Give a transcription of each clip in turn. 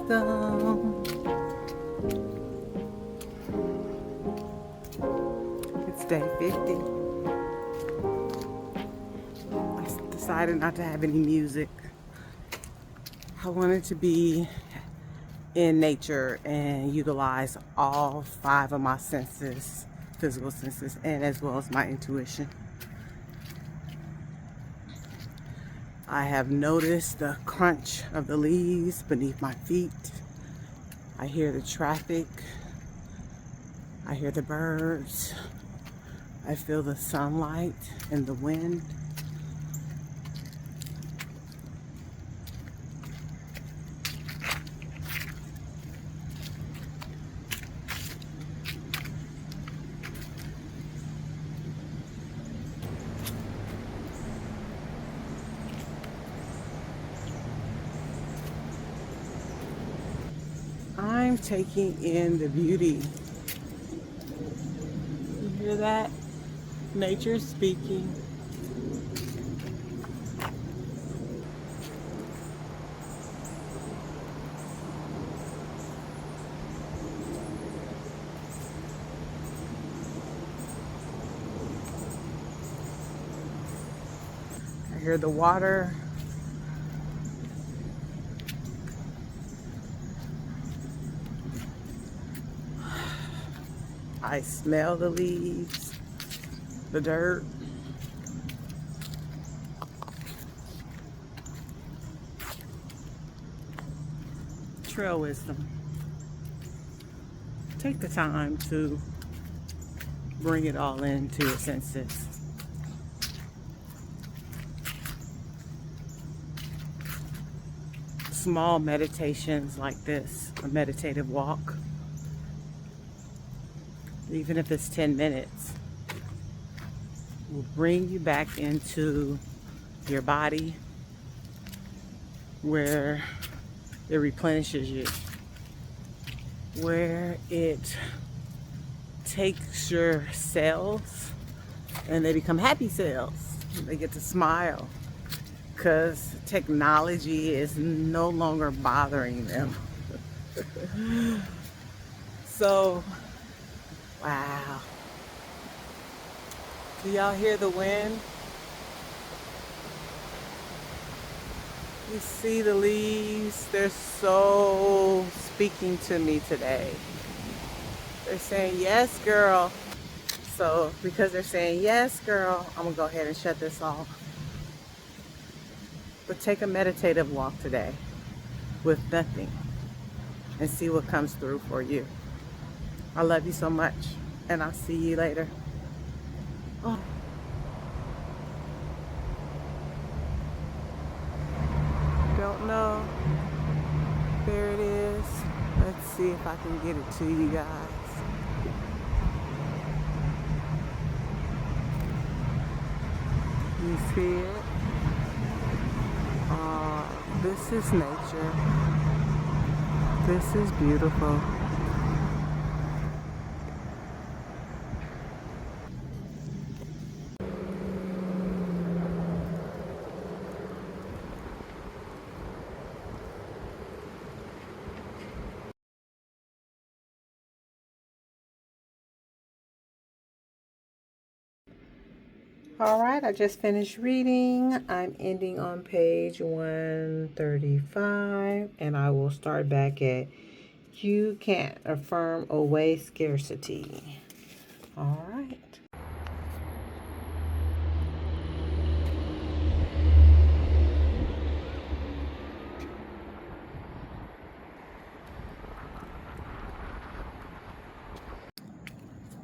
welcome. It's day 50. I decided not to have any music. I wanted to be in nature and utilize all 5 of my senses, physical senses, and as well as my intuition. I have noticed the crunch of the leaves beneath my feet. I hear the traffic. I hear the birds. I feel the sunlight and the wind. I'm taking in the beauty. You hear that? Nature speaking. I hear the water. I smell the leaves, the dirt. Trail wisdom. Take the time to bring it all into your senses. Small meditations like this, a meditative walk, even if it's 10 minutes, will bring you back into your body where it replenishes you, where it takes your cells and they become happy cells. They get to smile because technology is no longer bothering them. So, wow. Do y'all hear the wind? You see the leaves? They're so speaking to me today. They're saying, yes, girl. So, because they're saying, yes, girl, I'm gonna go ahead and shut this off. But take a meditative walk today with nothing and see what comes through for you. I love you so much, and I'll see you later. Oh. Don't know. There it is. Let's see if I can get it to you guys. You see it? This is nature. This is beautiful. All right, I just finished reading. I'm ending on page 135, and I will start back at you can't affirm away scarcity. All right.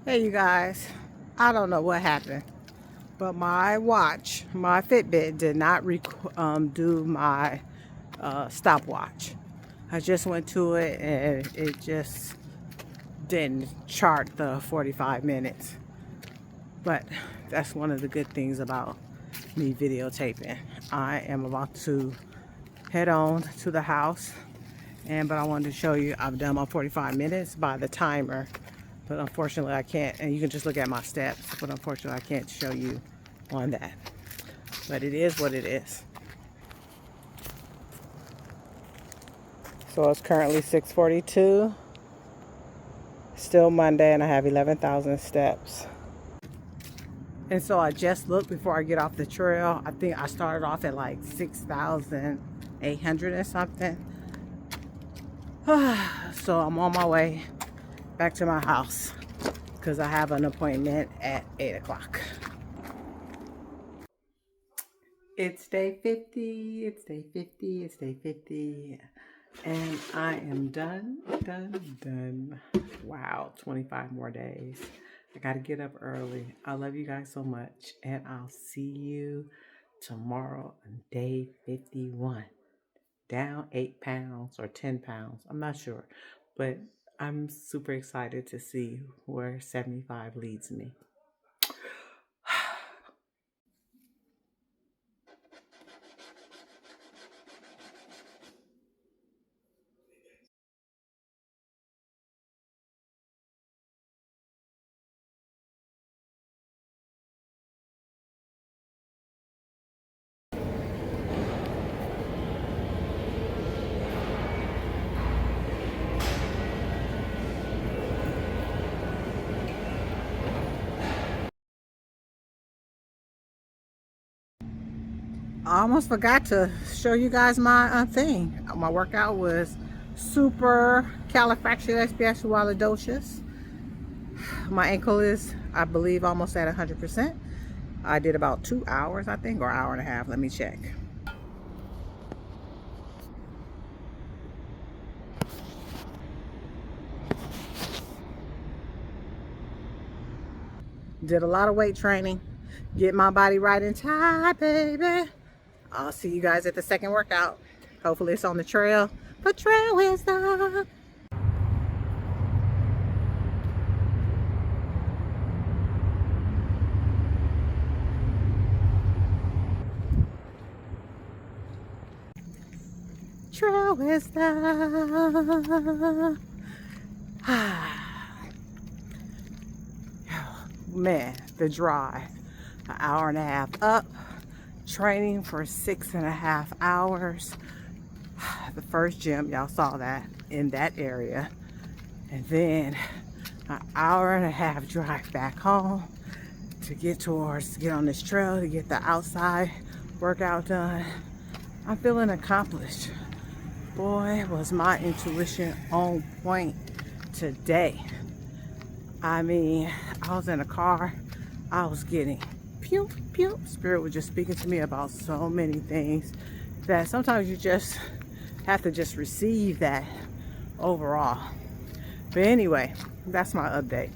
Hey, you guys. I don't know what happened, but my watch, my Fitbit, did not do my stopwatch. I just went to it and it just didn't chart the 45 minutes. But that's one of the good things about me videotaping. I am about to head on to the house, but I wanted to show you I've done my 45 minutes by the timer. But unfortunately I can't, and you can just look at my steps, but unfortunately I can't show you on that. But it is what it is. So it's currently 6:42. Still Monday, and I have 11,000 steps. And so I just looked before I get off the trail. I think I started off at like 6,800 and something. So I'm on my way back to my house because I have an appointment at 8 o'clock. It's day 50, it's day 50, it's day 50. And I am done. Wow, 25 more days. I got to get up early. I love you guys so much. And I'll see you tomorrow on day 51. Down 8 pounds or 10 pounds. I'm not sure. But I'm super excited to see where 75 leads me. I almost forgot to show you guys my thing. My workout was super califragilisticexpialidocious. My ankle is, I believe, almost at 100%. I did about 2 hours, I think, or an hour and a half. Let me check. Did a lot of weight training. Get my body right in time, baby. I'll see you guys at the second workout. Hopefully it's on the trail. But trail wisdom. Trail wisdom. Man, the drive. An hour and a half up. Training for 6.5 hours. The first gym, y'all saw that in that area. And then an hour and a half drive back home to get on this trail to get the outside workout done. I'm feeling accomplished. Boy, was my intuition on point today. I mean, I was in a car, I was getting pew, pew. Spirit was just speaking to me about so many things that sometimes you just have to just receive that overall. But anyway, that's my update.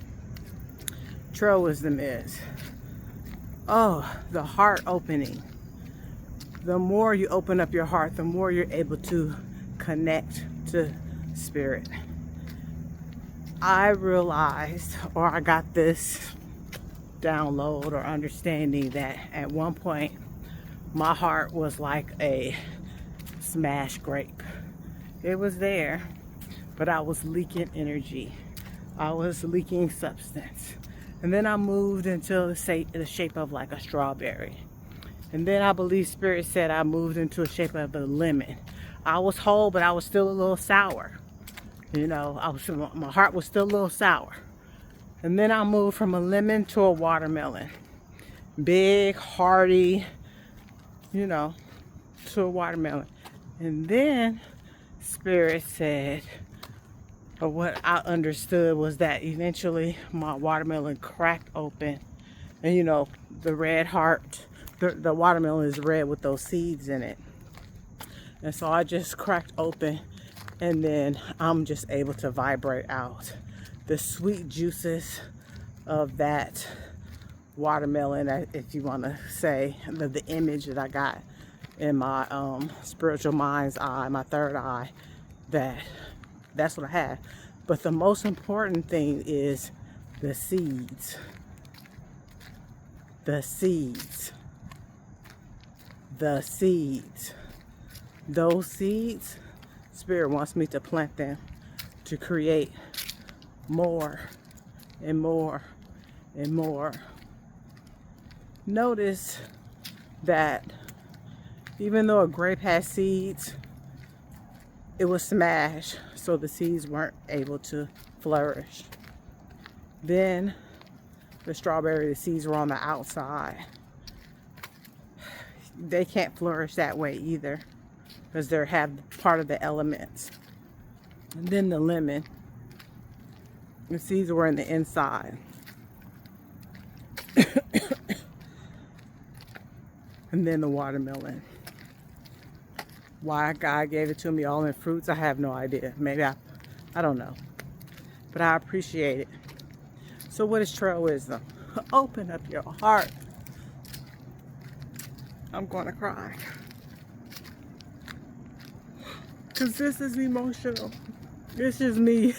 Trail wisdom is, the heart opening. The more you open up your heart, the more you're able to connect to spirit. I realized, or I got this download or understanding, that at one point my heart was like a smashed grape. It was there, but I was leaking energy. I was leaking substance. And then I moved into the shape of like a strawberry. And then I believe Spirit said I moved into a shape of a lemon. I was whole, but I was still a little sour. You know, my heart was still a little sour. And then I moved from a lemon to a watermelon. Big, hearty, you know, to a watermelon. And then Spirit said, or what I understood was that eventually my watermelon cracked open. And you know, the red heart, the watermelon is red with those seeds in it. And so I just cracked open, and then I'm just able to vibrate out the sweet juices of that watermelon, if you want to say, the image that I got in my spiritual mind's eye, my third eye, that's what I had. But the most important thing is the seeds. The seeds. The seeds. Those seeds, Spirit wants me to plant them to create more and more and more. Notice that even though a grape has seeds, it was smashed, so the seeds weren't able to flourish. Then the strawberry, the seeds were on the outside. They can't flourish that way either because they have part of the elements. And then the lemon, the seeds were in the inside. And then the watermelon. Why God gave it to me all in fruits, I have no idea. Maybe I don't know. But I appreciate it. So what is trail wisdom? Open up your heart. I'm going to cry. Because this is emotional. This is me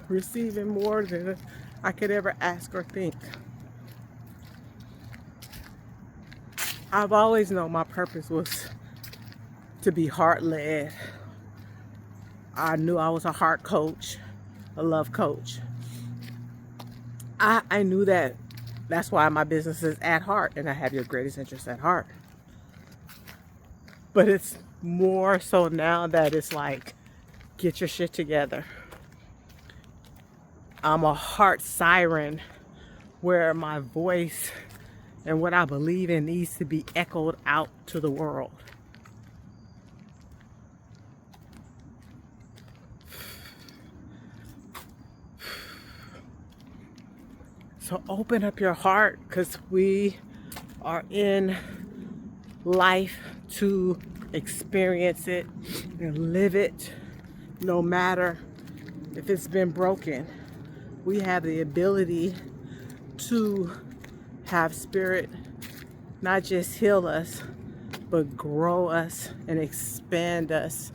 receiving more than I could ever ask or think. I've always known my purpose was to be heart-led. I knew I was a heart coach, a love coach. I knew that. That's why my business is at heart, and I have your greatest interest at heart. But it's more so now that it's like, get your shit together. I'm a heart siren where my voice and what I believe in needs to be echoed out to the world. So open up your heart, because we are in life to experience it and live it, no matter if it's been broken. We have the ability to have spirit not just heal us, but grow us and expand us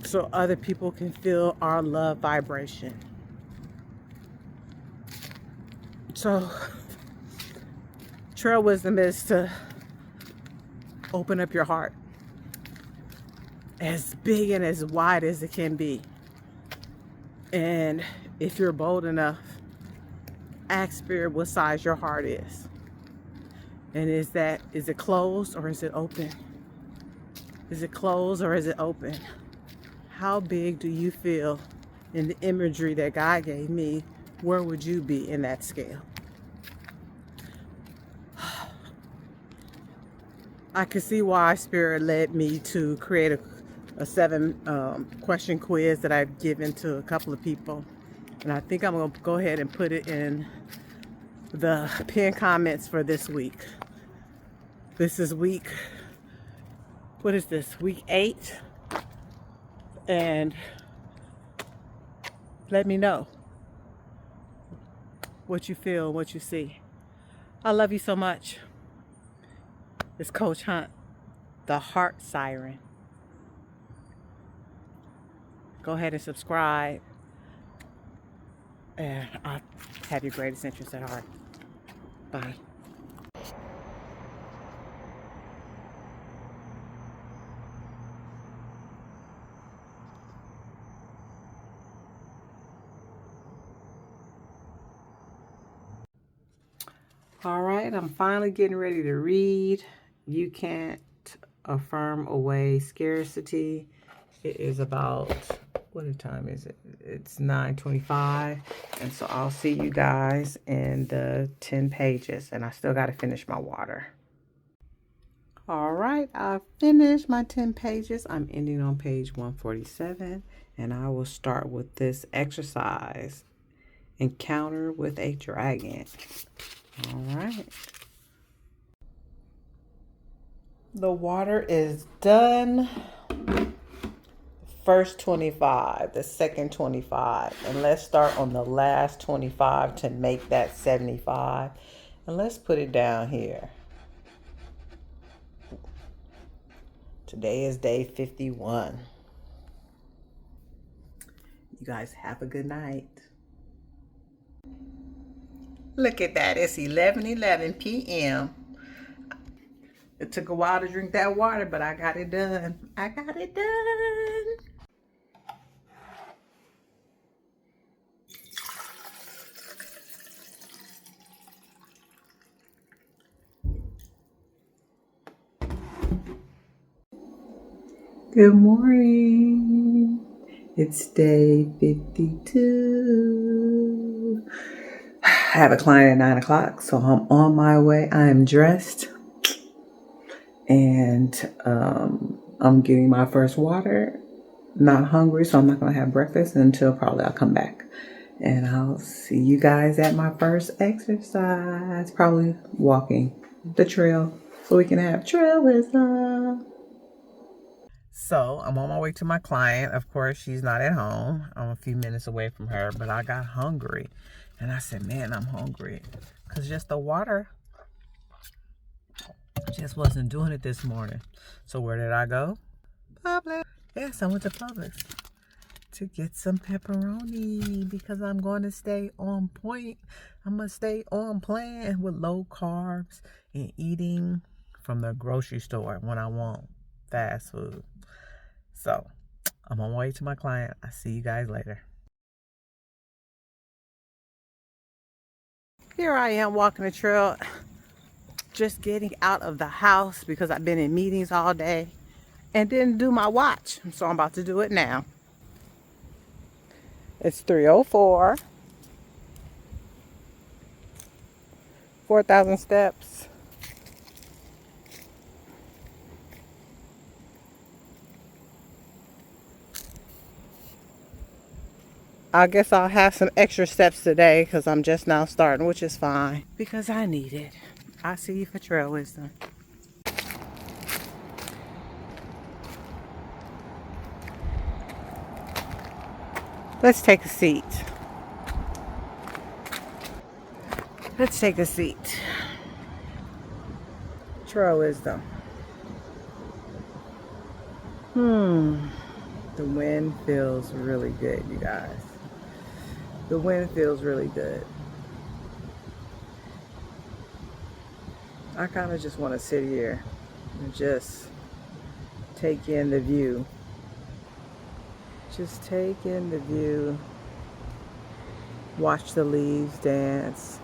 so other people can feel our love vibration. So trail wisdom is to open up your heart as big and as wide as it can be. And if you're bold enough, ask spirit what size your heart is. And is it closed or is it open? Is it closed or is it open? How big do you feel in the imagery that God gave me? Where would you be in that scale? I can see why Spirit led me to create a 7 question quiz that I've given to a couple of people. And I think I'm going to go ahead and put it in the pinned comments for this week. This is week, what is this? Week 8. And let me know what you feel, what you see. I love you so much. It's Coach Hunt, the Heart Siren. Go ahead and subscribe. And I have your greatest interest at heart. Bye. All right, I'm finally getting ready to read. You can't affirm away scarcity. It is about, what time is it? It's 9:25. And so I'll see you guys in the 10 pages. And I still got to finish my water. All right, I finished my 10 pages. I'm ending on page 147. And I will start with this exercise. Encounter with a dragon. All right. The water is done. First 25, the second 25. And let's start on the last 25 to make that 75. And let's put it down here. Today is day 51. You guys have a good night. Look at that. It's 11:11 p.m. It took a while to drink that water, but I got it done. I got it done. Good morning. It's day 52. I have a client at 9 o'clock, so I'm on my way. I am dressed and I'm getting my first water. Not hungry, so I'm not going to have breakfast until probably I'll come back. And I'll see you guys at my first exercise, probably walking the trail so we can have trail wisdom. So I'm on my way to my client. Of course, she's not at home. I'm a few minutes away from her, but I got hungry. And I said, man, I'm hungry. Because just the water just wasn't doing it this morning. So where did I go? Publix. Yes, I went to Publix to get some pepperoni because I'm going to stay on point. I'm going to stay on plan with low carbs and eating from the grocery store when I want fast food. So I'm on my way to my client. I'll see you guys later. Here I am walking the trail, just getting out of the house because I've been in meetings all day and didn't do my watch. So I'm about to do it now. It's 3:04, 4,000 steps. I guess I'll have some extra steps today because I'm just now starting, which is fine because I need it. I'll see you for trail wisdom. Let's take a seat. Let's take a seat. Trail wisdom. The wind feels really good, you guys. The wind feels really good. I kind of just want to sit here and just take in the view. Just take in the view. Watch the leaves dance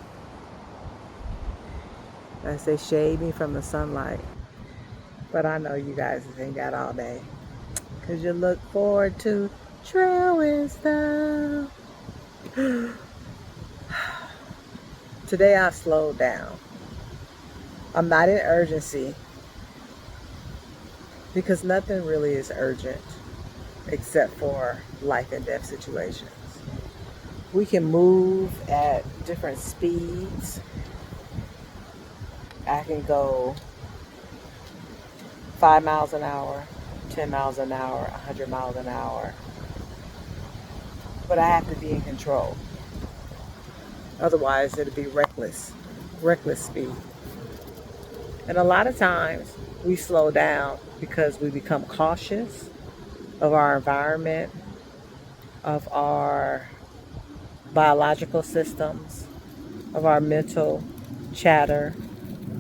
as they shade me from the sunlight. But I know you guys ain't got all day because you look forward to trail wisdom. Today I slowed down. I'm not in urgency because nothing really is urgent except for life and death situations. We can move at different speeds. I can go 5 miles an hour, 10 miles an hour, 100 miles an hour. But I have to be in control. Otherwise, it'll be reckless speed. And a lot of times we slow down because we become cautious of our environment, of our biological systems, of our mental chatter.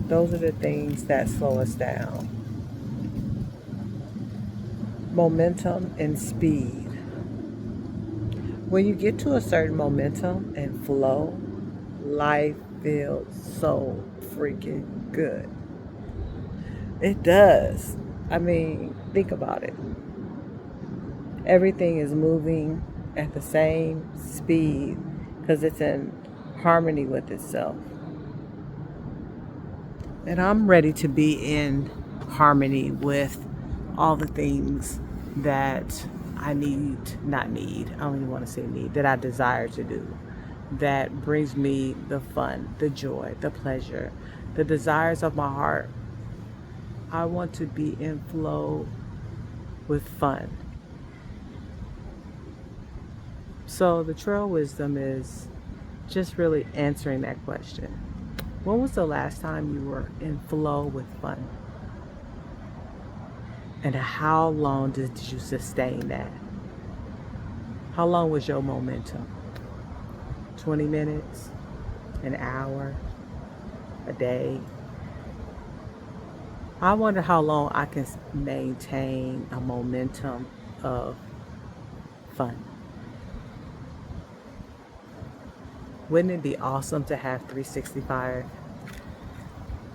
Those are the things that slow us down. Momentum and speed. When you get to a certain momentum and flow, life feels so freaking good. It does. I mean, think about it. Everything is moving at the same speed because it's in harmony with itself. And I'm ready to be in harmony with all the things that I not need, I don't even want to say need, that I desire to do. That brings me the fun, the joy, the pleasure, the desires of my heart. I want to be in flow with fun. So the trail wisdom is just really answering that question. When was the last time you were in flow with fun? And how long did you sustain that? How long was your momentum? 20 minutes? An hour? A day? I wonder how long I can maintain a momentum of fun. Wouldn't it be awesome to have 365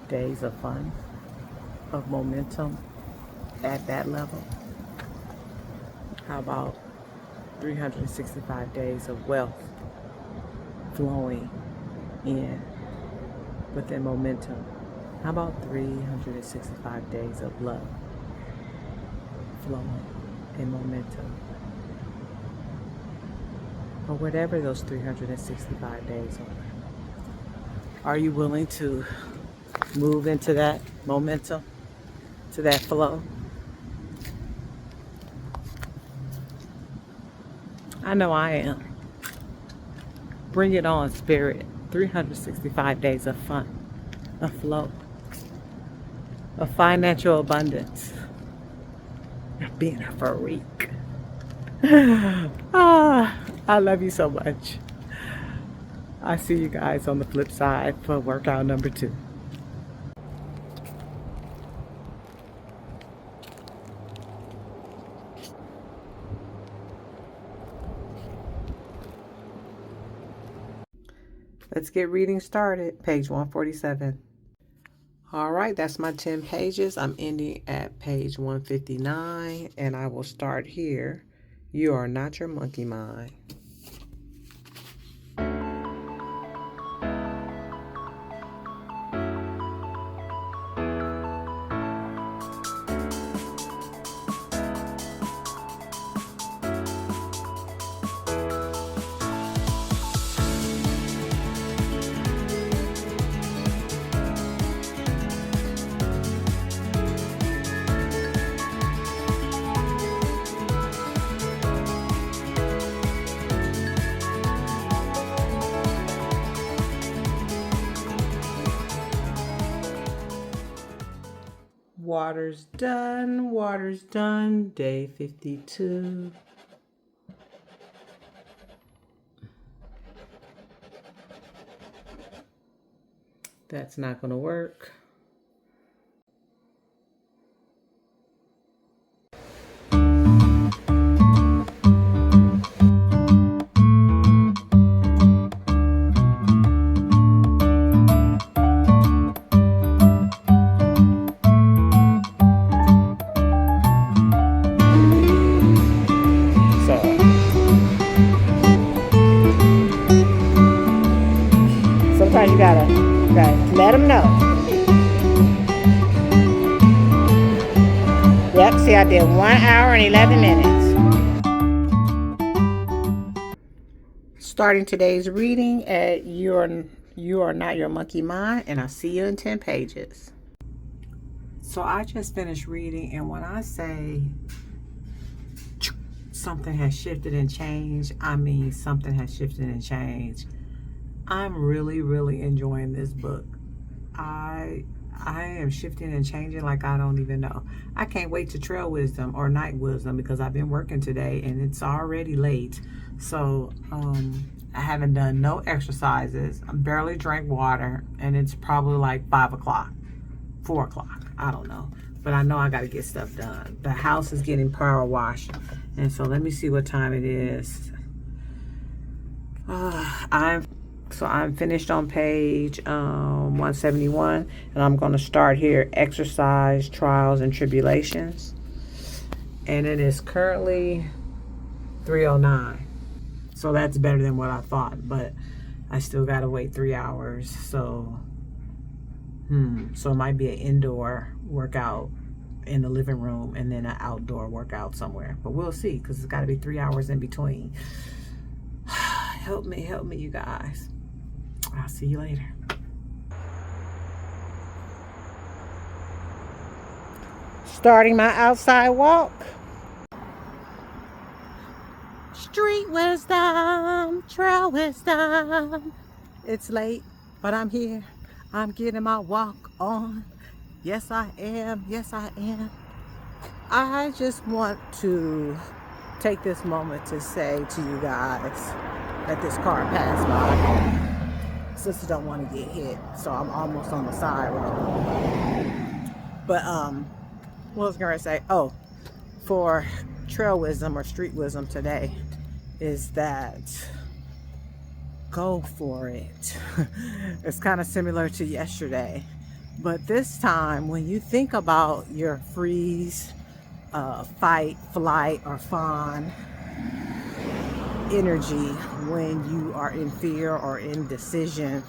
days of fun, of momentum at that level? How about 365 days of wealth flowing in within momentum? How about 365 days of love flowing in momentum? Or whatever those 365 days are. Are you willing to move into that momentum, to that flow? I know I am. Bring it on, spirit. 365 days of fun, of flow, of financial abundance, of being a freak. I love you so much. I see you guys on the flip side for workout number 2. Let's get reading started. Page 147. All right, that's my 10 pages. I'm ending at page 159, and I will start here. You are not your monkey mind. Water's done, day 52. That's not going to work. Sometimes you gotta let them know. Yep, see, I did 1 hour and 11 minutes. Starting today's reading at You Are Not Your Monkey Mind, and I'll see you in 10 pages. So I just finished reading, and when I say something has shifted and changed, I mean something has shifted and changed. I'm really, really enjoying this book. I am shifting and changing like I don't even know. I can't wait to trail wisdom or night wisdom because I've been working today and it's already late. So I haven't done no exercises. I barely drank water, and it's probably like 5 o'clock, 4 o'clock. I don't know. But I know I got to get stuff done. The house is getting power washed. And so let me see what time it is. I'm finished on page 171, and I'm going to start here, exercise, trials, and tribulations. And it is currently 3:09. So that's better than what I thought, but I still got to wait 3 hours. So it might be an indoor workout in the living room and then an outdoor workout somewhere. But we'll see, because it's got to be 3 hours in between. Help me, you guys. I'll see you later. Starting my outside walk. Street wisdom, trail wisdom. It's late, but I'm here. I'm getting my walk on. Yes, I am. Yes, I am. I just want to take this moment to say to you guys that this car passed by. Sister don't want to get hit, so I'm almost on the side road. But what was I gonna say? Oh, for trail wisdom or street wisdom today is that go for it. It's kind of similar to yesterday, but this time when you think about your freeze, fight, flight, or fawn energy when you are in fear or indecision.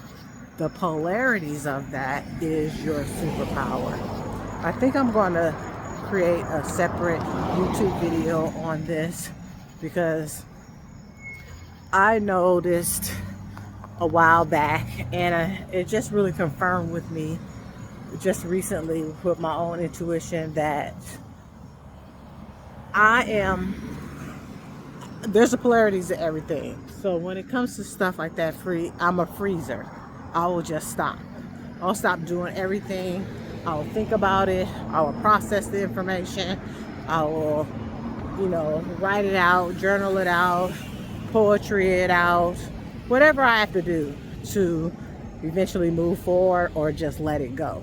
The polarities of that is your superpower. I think I'm going to create a separate YouTube video on this because I noticed a while back, and it just really confirmed with me just recently with my own intuition that there's a polarities to everything. So when it comes to stuff like that, I'm a freezer. I will just stop. I'll stop doing everything. I'll think about it. I will process the information. I will, write it out, journal it out, poetry it out, whatever I have to do to eventually move forward or just let it go.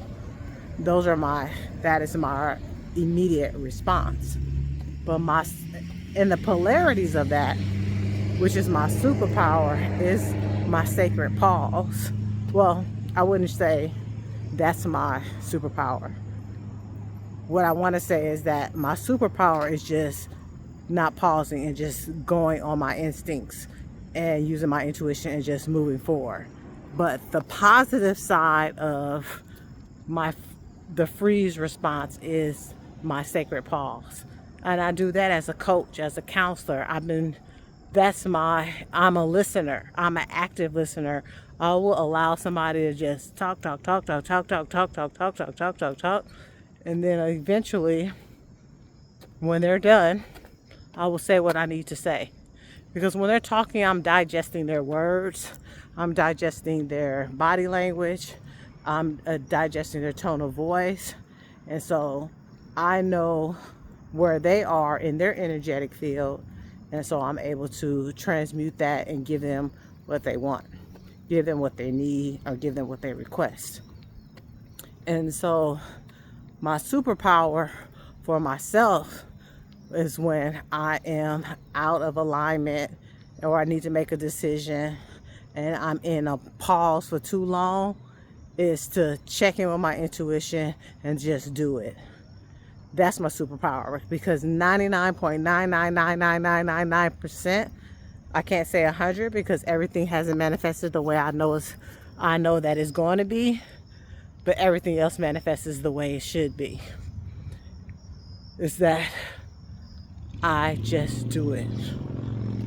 That is my immediate response. But and the polarities of that, which is my superpower, is my sacred pause. Well, I wouldn't say that's my superpower. What I want to say is that my superpower is just not pausing and just going on my instincts and using my intuition and just moving forward. But the positive side of the freeze response is my sacred pause. And I do that as a coach, as a counselor. I'm a listener. I'm an active listener. I will allow somebody to just talk. And then eventually, when they're done, I will say what I need to say. Because when they're talking, I'm digesting their words. I'm digesting their body language. I'm digesting their tone of voice. And so I know where they are in their energetic field. And so I'm able to transmute that and give them what they want, give them what they need, or give them what they request. And so my superpower for myself is when I am out of alignment or I need to make a decision and I'm in a pause for too long, is to check in with my intuition and just do it. That's my superpower, because 99.9999999%, I can't say 100 because everything hasn't manifested the way I know that it's going to be, but everything else manifests the way it should be. It's that I just do it.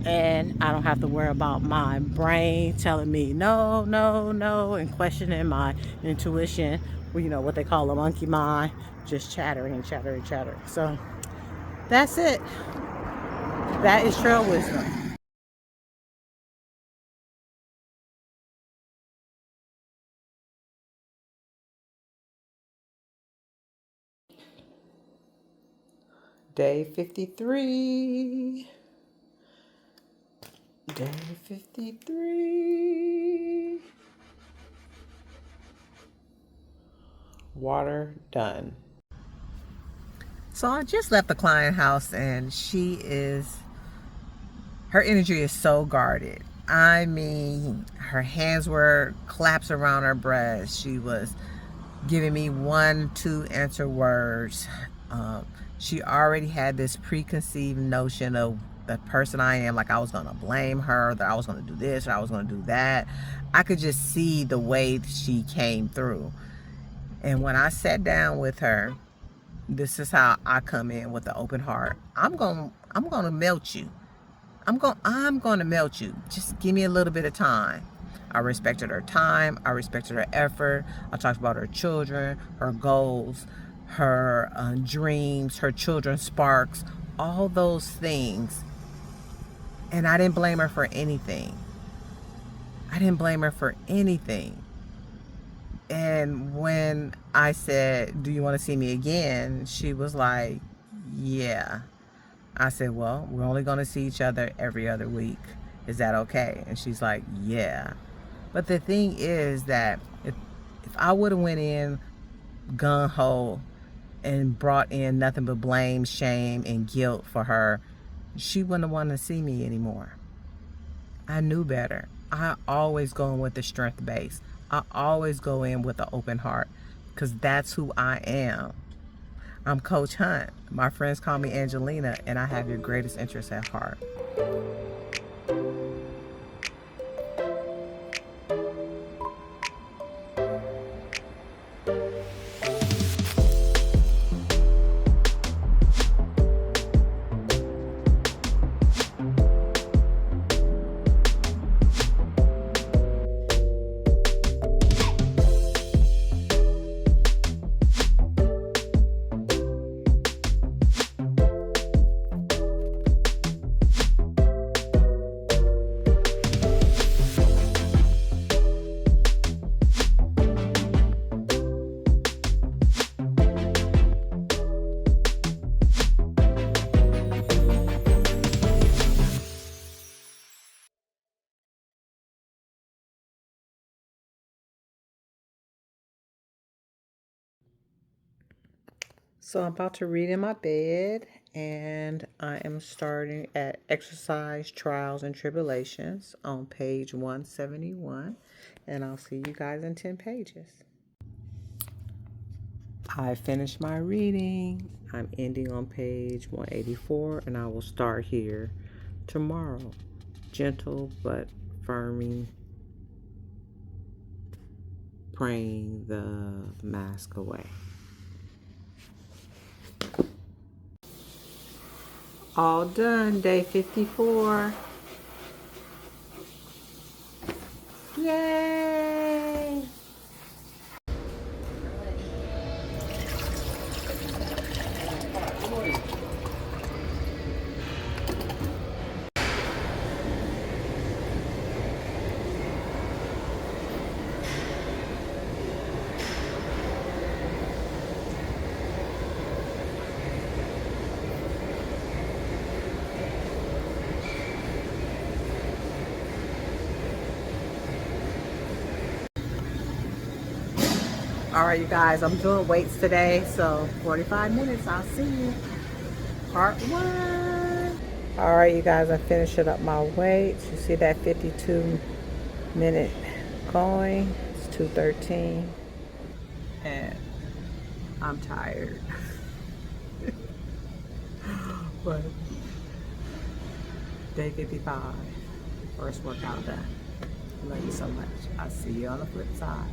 And I don't have to worry about my brain telling me no, and questioning my intuition, what they call a monkey mind, just chattering. So that's it. That is trail wisdom. Day 53. Day 53. Water done. So I just left the client house and her energy is so guarded. I mean, her hands were claps around her breast. She was giving me 1-2 answer words. She already had this preconceived notion of the person I am, like I was gonna blame her, that I was gonna do this or I was gonna do that. I could just see the way she came through. And when I sat down with her, this is how I come in with an open heart. I'm gonna melt you. I'm gonna melt you. Just give me a little bit of time. I respected her time. I respected her effort. I talked about her children, her goals, her dreams, her children's sparks, all those things. And I didn't blame her for anything. And when I said, do you want to see me again? She was like, yeah. I said, well, we're only going to see each other every other week. Is that okay? And she's like, yeah. But the thing is that if I would have went in gung-ho and brought in nothing but blame, shame, and guilt for her, she wouldn't have wanted to see me anymore. I knew better. I always go in with the strength base. I always go in with an open heart because that's who I am. I'm Coach Hunt. My friends call me Angelina, and I have your greatest interest at heart. So I'm about to read in my bed, and I am starting at Exercise Trials and Tribulations on page 171, and I'll see you guys in 10 pages. I finished my reading. I'm ending on page 184, and I will start here tomorrow. Gentle but firming, praying the mask away. All done, day 54. Yay! All right, you guys, I'm doing weights today, so 45 minutes. I'll see you. Part 1. All right, you guys, I'm finishing up my weights. You see that 52-minute going? It's 2:13, and I'm tired. But day 55, first workout done. Love you so much. I'll see you on the flip side.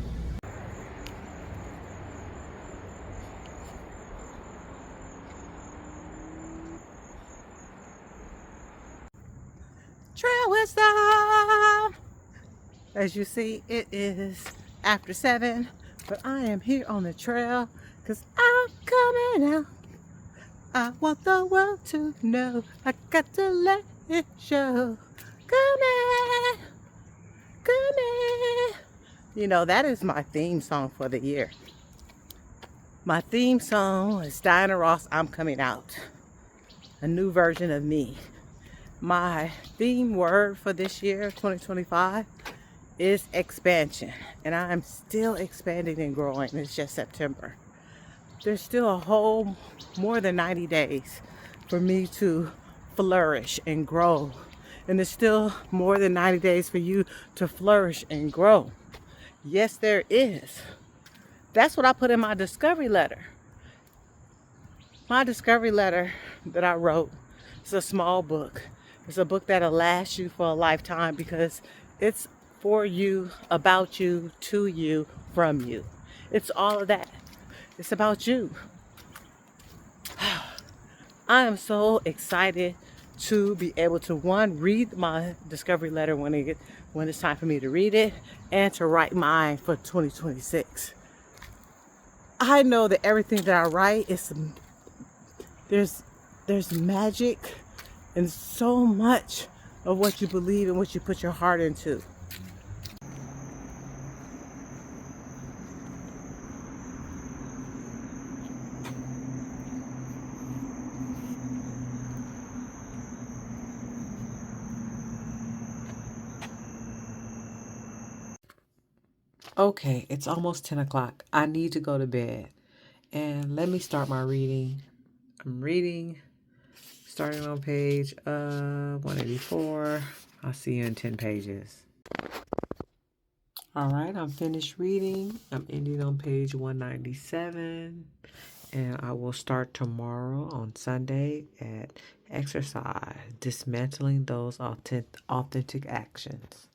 Trail wisdom. As you see, it is after 7, but I am here on the trail because I'm coming out. I want the world to know. I got to let it show. Come in. You know, that is my theme song for the year. My theme song is Diana Ross, I'm Coming Out. A new version of me. My theme word for this year, 2025, is expansion. And I am still expanding and growing. It's just September. There's still a whole more than 90 days for me to flourish and grow. And there's still more than 90 days for you to flourish and grow. Yes, there is. That's what I put in my discovery letter. My discovery letter that I wrote is a small book. It's a book that'll last you for a lifetime because it's for you, about you, to you, from you. It's all of that. It's about you. I am so excited to be able to, one, read my discovery letter when it's time for me to read it, and to write mine for 2026. I know that everything that I write is there's magic in so much of what you believe and what you put your heart into. Okay, it's almost 10 o'clock. I need to go to bed. And let me start my reading. I'm reading, starting on page 184. I'll see you in 10 pages. All right, I'm finished reading. I'm ending on page 197. and I will start tomorrow on Sunday at exercise, dismantling those authentic actions.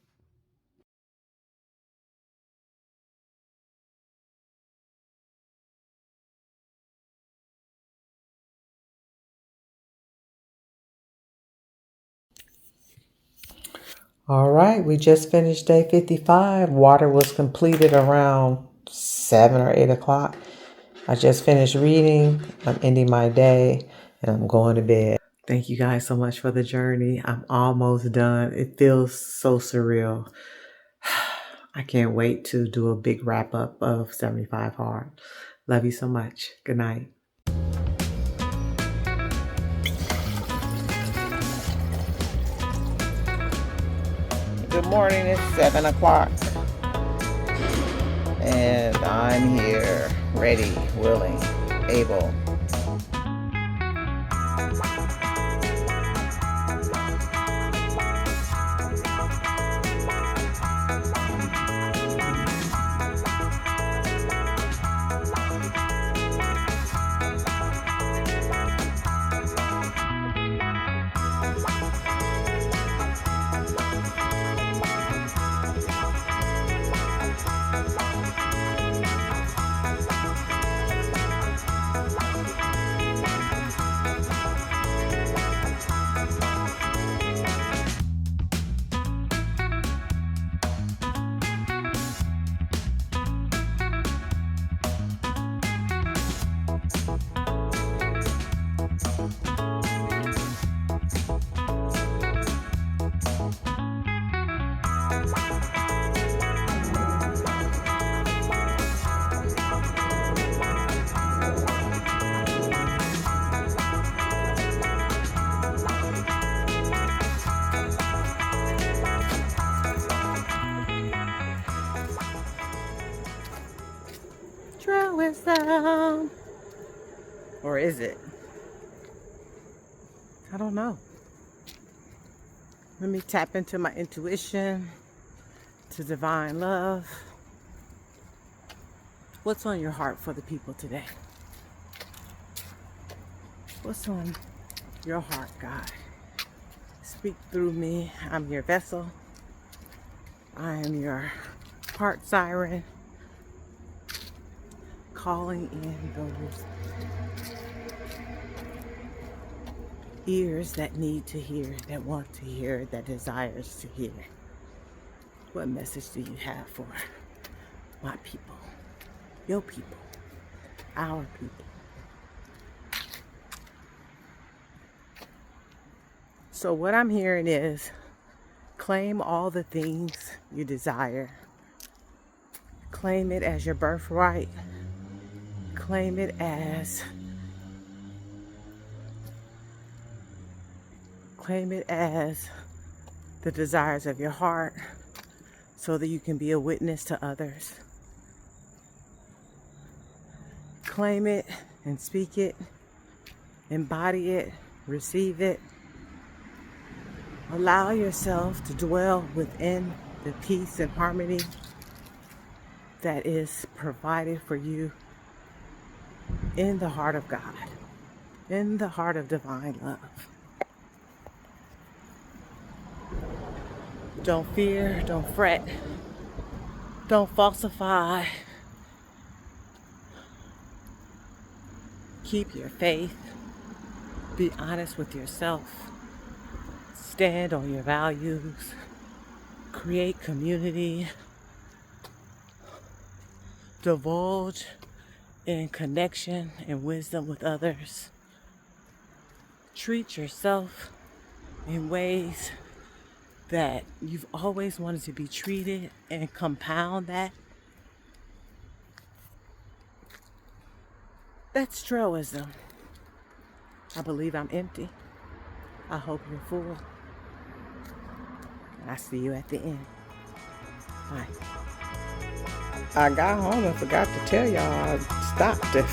All right, we just finished day 55. Water was completed around 7 or 8 o'clock. I just finished reading. I'm ending my day and I'm going to bed. Thank you guys so much for the journey. I'm almost done. It feels so surreal. I can't wait to do a big wrap up of 75 Hard. Love you so much. Good night. Good morning, it's 7 o'clock. And I'm here, ready, willing, able. Wisdom. Or is it? I don't know. Let me tap into my intuition, to divine love. What's on your heart for the people today? What's on your heart, God? Speak through me. I'm your vessel. I am your heart siren, calling in those ears that need to hear, that want to hear, that desires to hear. What message do you have for my people, your people, our people? So what I'm hearing is claim all the things you desire. Claim it as your birthright. Claim it as the desires of your heart so that you can be a witness to others. Claim it and speak it, embody it, receive it. Allow yourself to dwell within the peace and harmony that is provided for you in the heart of God, in the heart of divine love. Don't fear, don't fret, don't falsify. Keep your faith. Be honest with yourself. Stand on your values. Create community. Divulge in connection and wisdom with others. Treat yourself in ways that you've always wanted to be treated, and compound that. That's true wisdom. I believe I'm empty. I hope you're full. And I see you at the end. Bye. I got home and forgot to tell y'all I stopped it.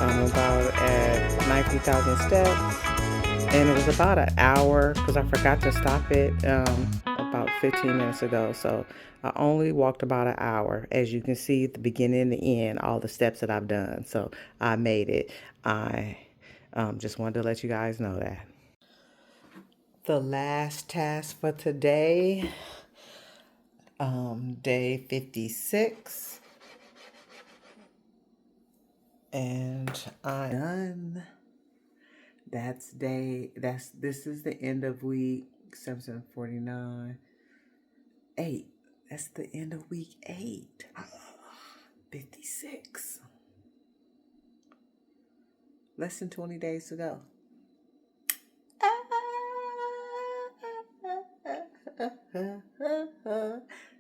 I'm about at 19,000 steps. And it was about an hour because I forgot to stop it about 15 minutes ago. So I only walked about an hour. As you can see, at the beginning and the end, all the steps that I've done. So I made it. I just wanted to let you guys know that. The last task for today, day 56. And I'm done. This is the end of week 749. 8. That's the end of week 8. 56. Less than 20 days to go.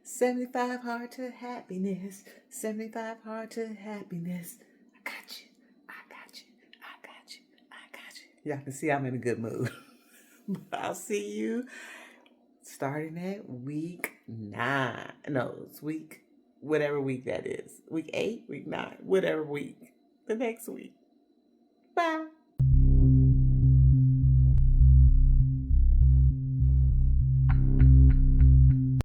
75 hard to happiness. 75 hard to happiness. I got you. I got you. I got you. I got you. Y'all can see I'm in a good mood. But I'll see you starting at week 9. No, it's week, whatever week that is. Week 8, week 9, whatever week. The next week. Bye.